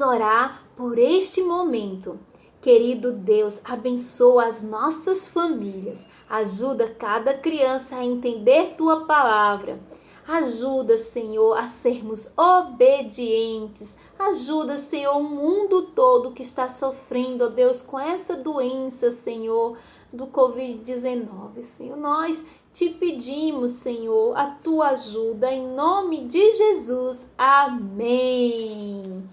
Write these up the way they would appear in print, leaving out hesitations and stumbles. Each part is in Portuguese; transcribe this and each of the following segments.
vamos orar por este momento. Querido Deus, abençoa as nossas famílias. Ajuda cada criança a entender Tua palavra. Ajuda, Senhor, a sermos obedientes. Ajuda, Senhor, o mundo todo que está sofrendo, ó Deus, com essa doença, Senhor, do Covid-19. Senhor, nós te pedimos, Senhor, a Tua ajuda, em nome de Jesus. Amém.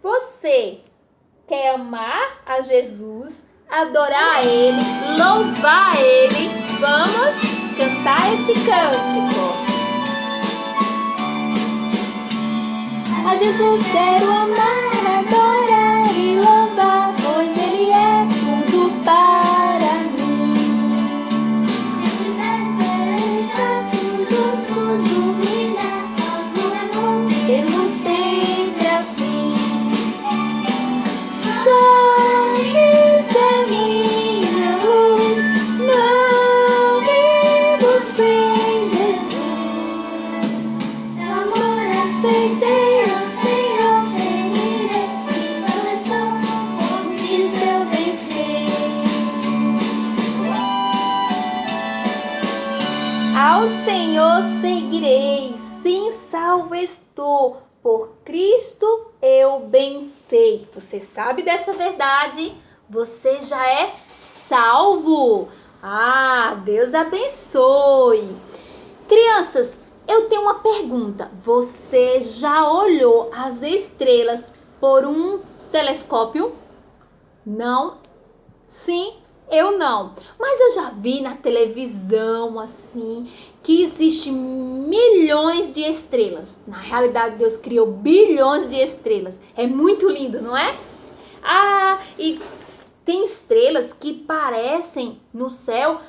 Você quer amar a Jesus, adorar a Ele, louvar a Ele? Vamos cantar esse cântico. A Jesus quero amar, adorar e louvar, pois Ele é tudo para mim. Está tudo mirar, Ele sempre assim. Só Cristo minha luz, não vivo sem Jesus. Amor aceitei, Senhor, seguirei, se só estou com Cristo eu venci. Ao Senhor seguirei, sim, salvo estou, por Cristo eu bem sei. Você sabe dessa verdade? Você já é salvo. Deus abençoe. Crianças, eu tenho uma pergunta. Você já olhou as estrelas por um telescópio? Não? Sim? Eu não. Mas eu já vi na televisão, assim, que existem milhões de estrelas. Na realidade, Deus criou bilhões de estrelas. É muito lindo, não é? E tem estrelas que parecem no céu,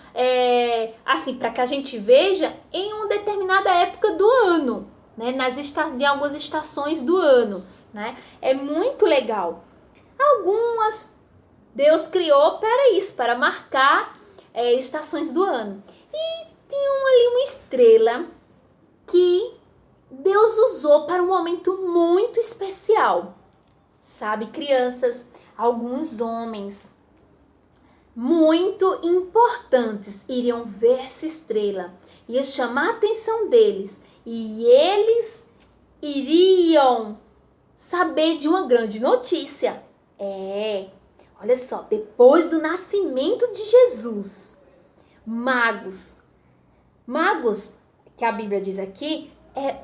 assim, para que a gente veja em uma determinada época do ano, né? De algumas estações do ano, né? É muito legal. Algumas Deus criou para isso, para marcar estações do ano. E tinha ali uma estrela que Deus usou para um momento muito especial. Sabe, crianças, alguns homens muito importantes iriam ver essa estrela, ia chamar a atenção deles e eles iriam saber de uma grande notícia. Olha só, depois do nascimento de Jesus, magos, que a Bíblia diz aqui,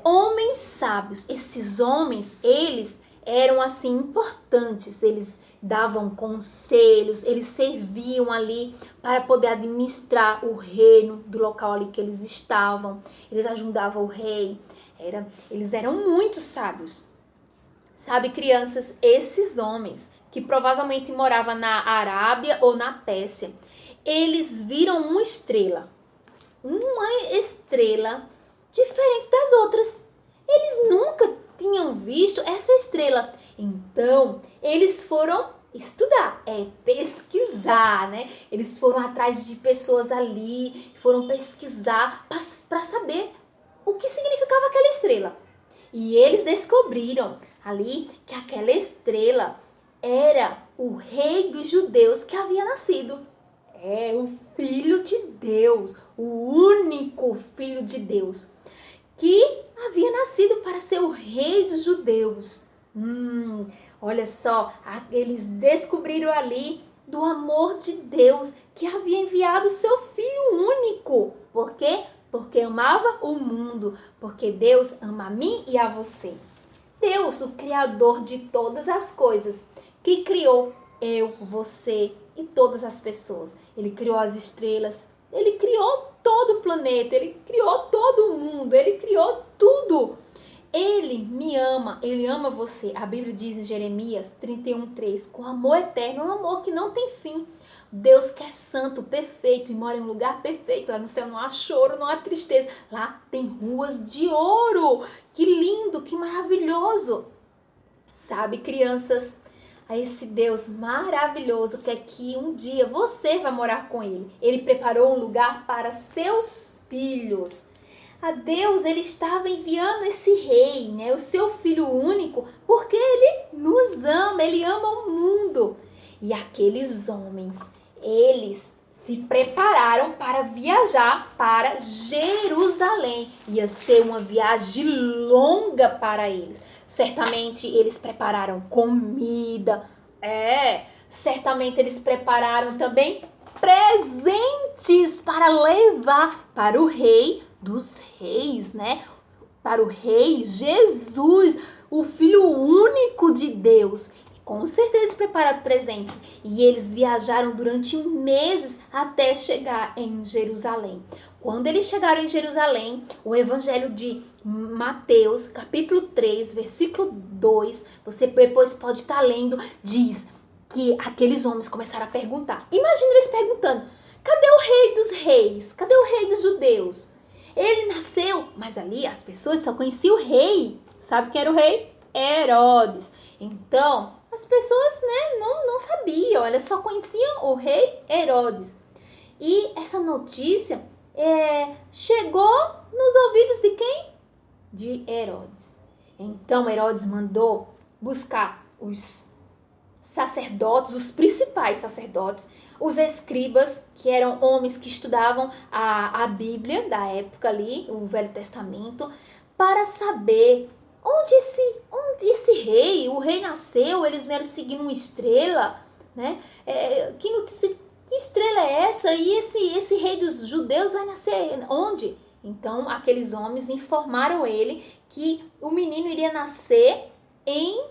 homens sábios. Esses homens, eles eram assim importantes, eles davam conselhos, eles serviam ali para poder administrar o reino do local ali que eles estavam, eles ajudavam o rei, eles eram muito sábios. Sabe, crianças, esses homens que provavelmente moravam na Arábia ou na Pérsia, eles viram uma estrela diferente das outras. Eles nunca tinham visto essa estrela. Então, eles foram estudar, pesquisar, né? Eles foram atrás de pessoas ali, foram pesquisar para saber o que significava aquela estrela. E eles descobriram ali que aquela estrela era o rei dos judeus que havia nascido. O Filho de Deus, o único Filho de Deus, que havia nascido para ser o rei dos judeus. Olha só, eles descobriram ali do amor de Deus, que havia enviado o seu Filho único. Por quê? Porque amava o mundo, porque Deus ama a mim e a você. Deus, o Criador de todas as coisas, que criou eu, você e todas as pessoas. Ele criou as estrelas, ele criou todo o planeta, ele criou todo o mundo, ele criou tudo. Ele me ama, ele ama você. A Bíblia diz em Jeremias 31:3, com amor eterno, um amor que não tem fim. Deus que é santo, perfeito e mora em um lugar perfeito. Lá no céu não há choro, não há tristeza. Lá tem ruas de ouro. Que lindo, que maravilhoso. Sabe, crianças, a esse Deus maravilhoso que é que um dia você vai morar com ele. Ele preparou um lugar para seus filhos. a Deus, ele estava enviando esse rei, né, o seu filho único, porque ele nos ama, ele ama o mundo. E aqueles homens, eles se prepararam para viajar para Jerusalém. Ia ser uma viagem longa para eles. Certamente eles prepararam comida, certamente eles prepararam também presentes para levar para o rei dos reis, né? Para o rei Jesus, o filho único de Deus. Com certeza eles prepararam presentes e eles viajaram durante meses até chegar em Jerusalém. Quando eles chegaram em Jerusalém, o Evangelho de Mateus, capítulo 3, versículo 2, você depois pode estar lendo, diz que aqueles homens começaram a perguntar. Imagina eles perguntando, cadê o rei dos reis? Cadê o rei dos judeus? Ele nasceu, mas ali as pessoas só conheciam o rei. Sabe quem era o rei? Herodes. Então, as pessoas, né, não sabiam, elas só conheciam o rei Herodes. E essa notícia chegou nos ouvidos de quem? De Herodes. Então, Herodes mandou buscar os sacerdotes, os principais sacerdotes, os escribas, que eram homens que estudavam a Bíblia da época ali, o Velho Testamento, para saber onde esse rei, o rei nasceu, eles vieram seguindo uma estrela, né? Que estrela é essa? E esse rei dos judeus vai nascer onde? Então, aqueles homens informaram ele que o menino iria nascer em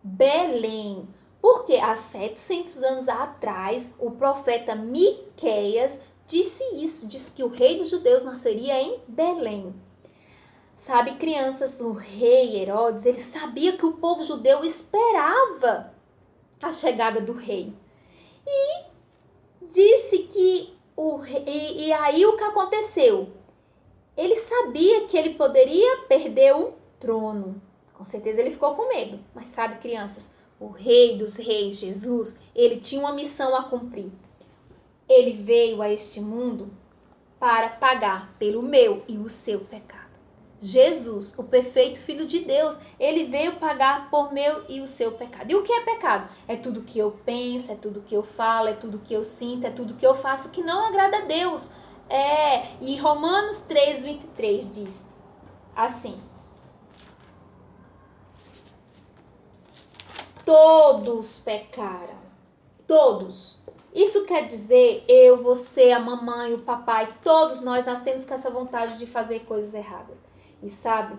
Belém. Porque há 700 anos atrás, o profeta Miqueias disse isso, disse que o rei dos judeus nasceria em Belém. Sabe, crianças, o rei Herodes, ele sabia que o povo judeu esperava a chegada do rei. E disse que e aí o que aconteceu? Ele sabia que ele poderia perder o trono. Com certeza ele ficou com medo. Mas sabe, crianças, o rei dos reis, Jesus, ele tinha uma missão a cumprir. Ele veio a este mundo para pagar pelo meu e o seu pecado. Jesus, o perfeito Filho de Deus, ele veio pagar por meu e o seu pecado. E o que é pecado? É tudo que eu penso, é tudo que eu falo, é tudo que eu sinto, é tudo que eu faço que não agrada a Deus. E Romanos 3:23 diz assim: todos pecaram. Todos. Isso quer dizer, eu, você, a mamãe, o papai, todos nós nascemos com essa vontade de fazer coisas erradas. E sabe,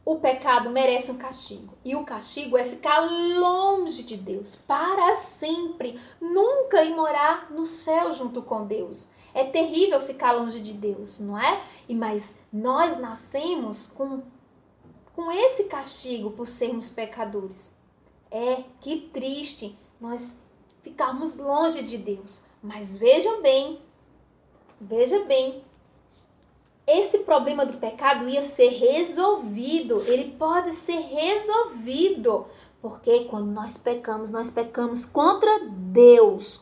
o pecado merece um castigo. E o castigo é ficar longe de Deus para sempre. Nunca ir morar no céu junto com Deus. É terrível ficar longe de Deus, não é? Mas nós nascemos com esse castigo por sermos pecadores. Que triste nós ficarmos longe de Deus. Mas veja bem, esse problema do pecado ia ser resolvido. Ele pode ser resolvido. Porque quando nós pecamos contra Deus.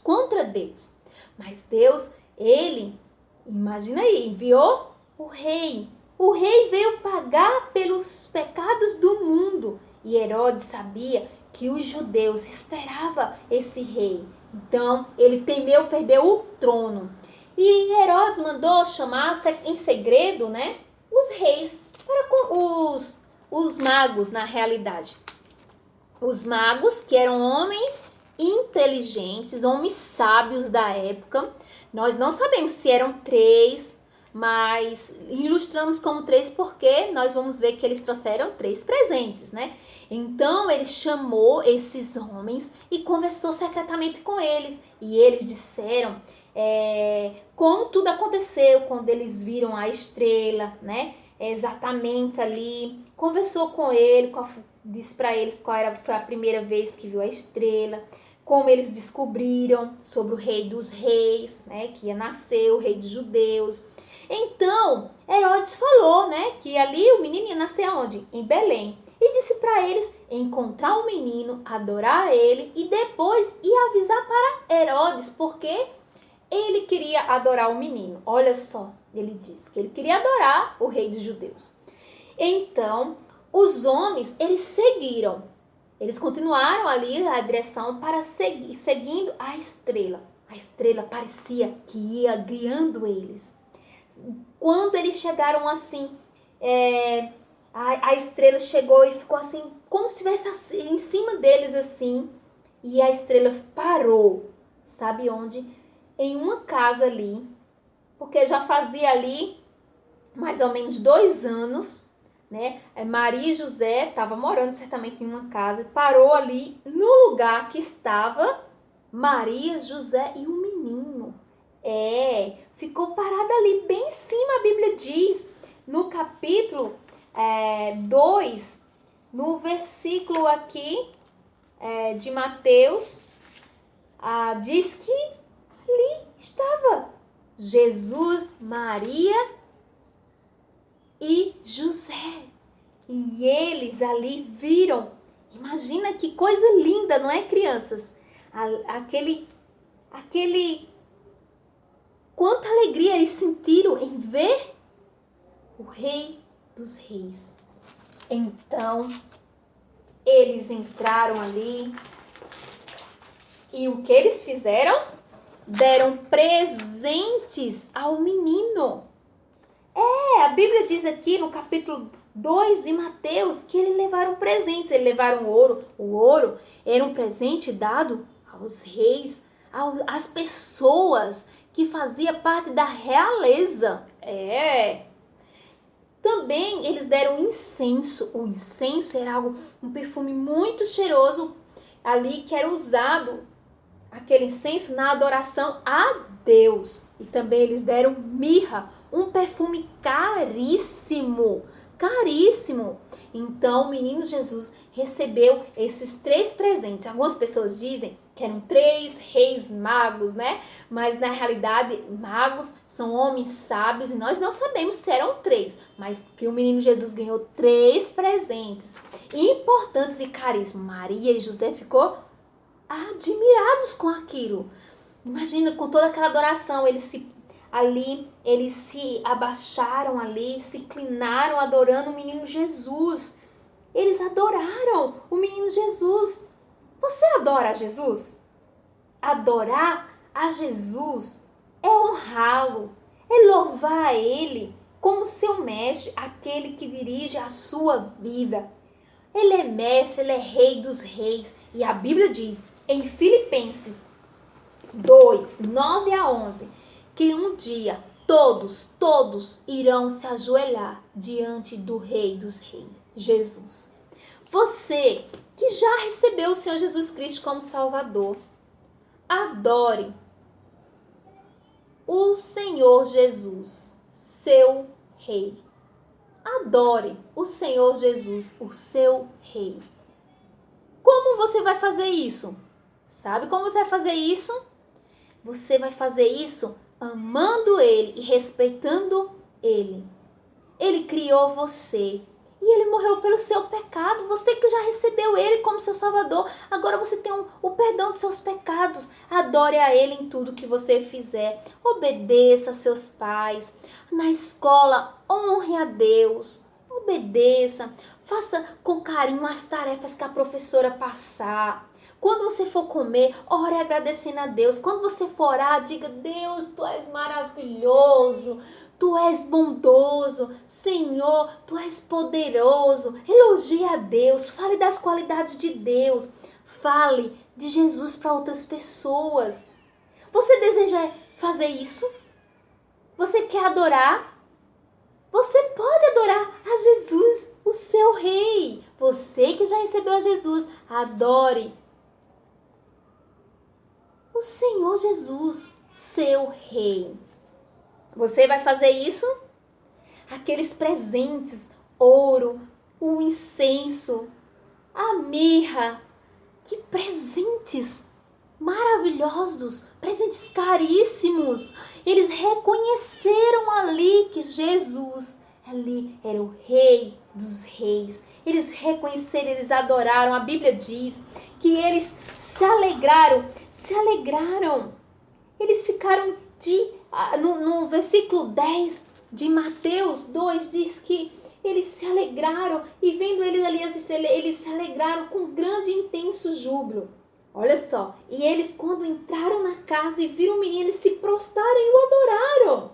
Mas Deus, ele, imagina aí, enviou o rei. O rei veio pagar pelos pecados do mundo. E Herodes sabia que os judeus esperavam esse rei. Então, ele temeu perder o trono. E Herodes mandou chamar em segredo, né, os reis, os magos, na realidade. Os magos, que eram homens inteligentes, homens sábios da época. Nós não sabemos se eram 3, mas ilustramos como 3 porque nós vamos ver que eles trouxeram 3 presentes, né? Então, ele chamou esses homens e conversou secretamente com eles. E eles disseram como tudo aconteceu quando eles viram a estrela, né? Exatamente ali. Conversou com ele, disse para eles foi a primeira vez que viu a estrela. Como eles descobriram sobre o rei dos reis, né? Que ia nascer, o rei dos judeus. Então, Herodes falou, né? Que ali o menino ia nascer onde? Em Belém. E disse para eles encontrar o menino, adorar ele e depois ir avisar para Herodes, porque ele queria adorar o menino. Olha só, Ele disse que ele queria adorar o rei dos judeus. Então, os homens, eles seguiram. Eles continuaram ali a direção para seguindo a estrela. A estrela parecia que ia guiando eles. Quando eles chegaram assim, a estrela chegou e ficou assim, como se estivesse assim, em cima deles assim. E a estrela parou. Sabe onde? Em uma casa ali. Porque já fazia ali mais ou menos 2 anos, né? Maria e José estavam morando certamente em uma casa e parou ali no lugar que estava Maria, José e um menino. Ficou parada ali bem em cima, a Bíblia diz, no capítulo 2, no versículo aqui de Mateus, diz que ali estava Jesus, Maria e José. E eles ali viram. Imagina que coisa linda, não é, crianças? Quanta alegria eles sentiram em ver o Rei dos Reis. Então, eles entraram ali. E o que eles fizeram? Deram presentes ao menino. A Bíblia diz aqui no capítulo 2 de Mateus que eles levaram presentes. Eles levaram ouro. O ouro era um presente dado aos reis, às pessoas que faziam parte da realeza. Também eles deram incenso. O incenso era um perfume muito cheiroso ali que era usado, aquele incenso, na adoração a Deus. E também eles deram mirra, um perfume caríssimo, caríssimo. Então o menino Jesus recebeu esses 3 presentes. Algumas pessoas dizem que eram 3 reis magos, né? Mas na realidade, magos são homens sábios e nós não sabemos se eram 3, mas que o menino Jesus ganhou 3 presentes importantes e caríssimos. Maria e José ficou admirados com aquilo. Imagina, com toda aquela adoração, eles se abaixaram ali, se inclinaram adorando o menino Jesus. Eles adoraram o menino Jesus. Você adora a Jesus? Adorar a Jesus é honrá-lo, é louvar a Ele como seu mestre, aquele que dirige a sua vida. Ele é mestre, ele é rei dos reis. E a Bíblia diz em Filipenses 2, 9 a 11, que um dia todos irão se ajoelhar diante do Rei dos Reis, Jesus. Você que já recebeu o Senhor Jesus Cristo como Salvador, adore o Senhor Jesus, seu Rei. Adore o Senhor Jesus, o seu Rei. Como você vai fazer isso? Sabe como você vai fazer isso? Você vai fazer isso amando Ele e respeitando Ele. Ele criou você e Ele morreu pelo seu pecado. Você que já recebeu Ele como seu Salvador, agora você tem o perdão de seus pecados. Adore a Ele em tudo que você fizer. Obedeça a seus pais. Na escola, honre a Deus. Obedeça. Faça com carinho as tarefas que a professora passar. Quando você for comer, ore agradecendo a Deus. Quando você for orar, diga: Deus, Tu és maravilhoso, Tu és bondoso, Senhor, Tu és poderoso. Elogie a Deus, fale das qualidades de Deus, fale de Jesus para outras pessoas. Você deseja fazer isso? Você quer adorar? Você pode adorar a Jesus, o seu Rei. Você que já recebeu a Jesus, adore o Senhor Jesus, seu Rei. Você vai fazer isso? Aqueles presentes, ouro, o incenso, a mirra. Que presentes maravilhosos, presentes caríssimos. Eles reconheceram ali que Jesus ali era o Rei dos Reis. Eles reconheceram, eles adoraram. A Bíblia diz que eles se alegraram. Eles ficaram No versículo 10 de Mateus 2 diz que eles se alegraram e vendo eles ali as estrelas, eles se alegraram com grande e intenso júbilo. Olha só, e eles quando entraram na casa e viram o menino, eles se prostraram e o adoraram.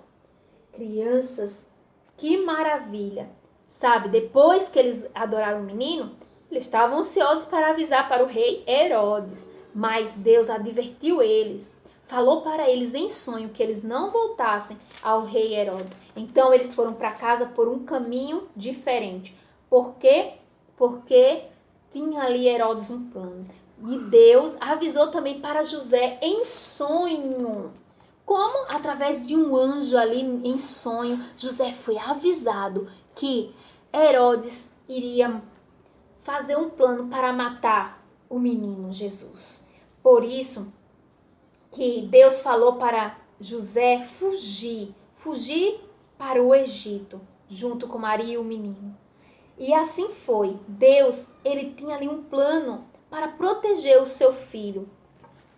Crianças, que maravilha! Sabe, depois que eles adoraram o menino, eles estavam ansiosos para avisar para o rei Herodes, mas Deus advertiu eles, falou para eles em sonho que eles não voltassem ao rei Herodes. Então eles foram para casa por um caminho diferente. Por quê? Porque tinha ali Herodes um plano. E Deus avisou também para José em sonho. Como? Através de um anjo ali em sonho, José foi avisado que Herodes iria fazer um plano para matar o menino Jesus. Por isso que Deus falou para José fugir para o Egito, junto com Maria e o menino. E assim foi. Deus, ele tinha ali um plano para proteger o seu filho.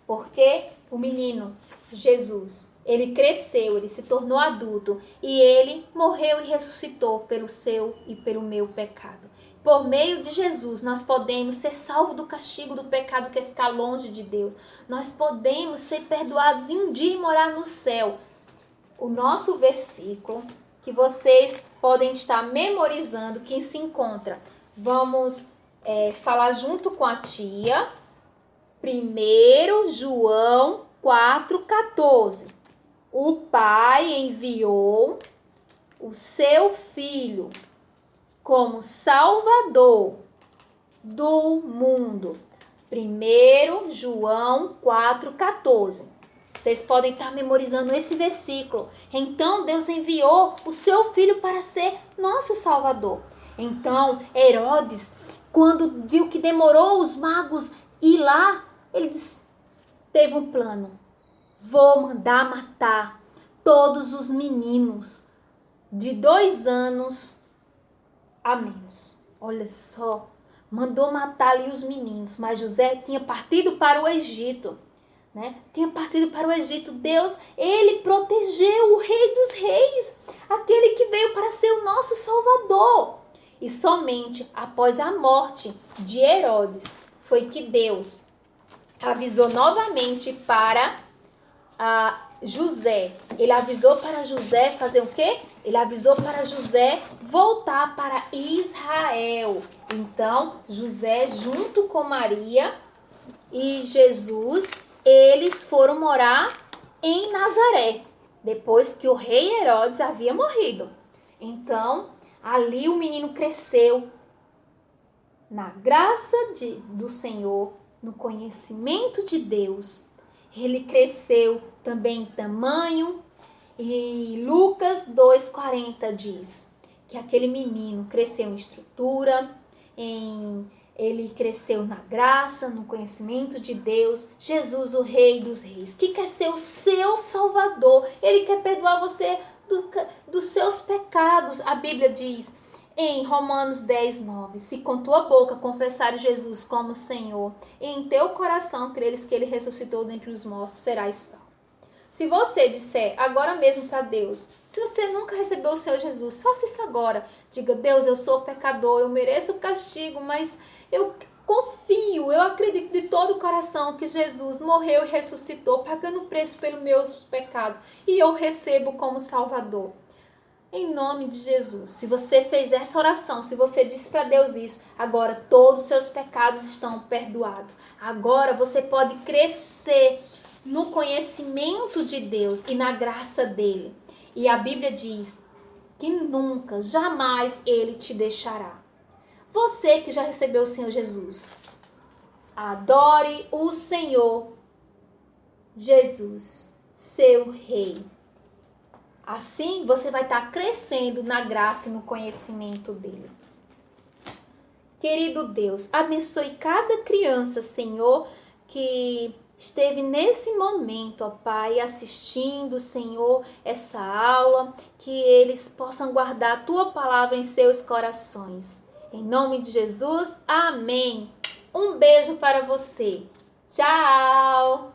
Porque o menino Jesus, ele cresceu, ele se tornou adulto e ele morreu e ressuscitou pelo seu e pelo meu pecado. Por meio de Jesus, nós podemos ser salvos do castigo do pecado que é ficar longe de Deus. Nós podemos ser perdoados e um dia morar no céu. O nosso versículo, que vocês podem estar memorizando, que se encontra. Vamos falar junto com a tia. 1 João 4,14. O Pai enviou o seu Filho como Salvador do mundo. 1 João 4,14. Vocês podem estar memorizando esse versículo. Então Deus enviou o seu Filho para ser nosso Salvador. Então Herodes, quando viu que demorou os magos ir lá, ele teve um plano. Vou mandar matar todos os meninos de 2 anos a menos. Olha só, mandou matar ali os meninos, mas José tinha partido para o Egito, né? Tinha partido para o Egito. Deus, ele protegeu o Rei dos Reis, aquele que veio para ser o nosso Salvador. E somente após a morte de Herodes foi que Deus avisou novamente para José. Ele avisou para José fazer o quê? Ele avisou para José voltar para Israel. Então, José, junto com Maria e Jesus, eles foram morar em Nazaré, depois que o rei Herodes havia morrido. Então, ali o menino cresceu na graça do Senhor, no conhecimento de Deus. Ele cresceu também em tamanho. E Lucas 2,40 diz que aquele menino cresceu em estrutura, ele cresceu na graça, no conhecimento de Deus. Jesus, o Rei dos Reis, que quer ser o seu Salvador. Ele quer perdoar você dos seus pecados. A Bíblia diz em Romanos 10,9: se com tua boca confessares Jesus como Senhor e em teu coração creres que ele ressuscitou dentre os mortos, serás salvo. Se você disser agora mesmo para Deus, se você nunca recebeu o Senhor Jesus, faça isso agora. Diga: Deus, eu sou pecador, eu mereço o castigo, mas eu confio, eu acredito de todo o coração que Jesus morreu e ressuscitou, pagando o preço pelos meus pecados, e eu recebo como Salvador. Em nome de Jesus, se você fez essa oração, se você disse para Deus isso, agora todos os seus pecados estão perdoados. Agora você pode crescer no conhecimento de Deus e na graça dele. E a Bíblia diz que nunca, jamais ele te deixará. Você que já recebeu o Senhor Jesus, adore o Senhor Jesus, seu Rei. Assim você vai estar crescendo na graça e no conhecimento dele. Querido Deus, abençoe cada criança, Senhor, que esteve nesse momento, ó Pai, assistindo, Senhor, essa aula, que eles possam guardar a Tua palavra em seus corações. Em nome de Jesus, amém. Um beijo para você. Tchau!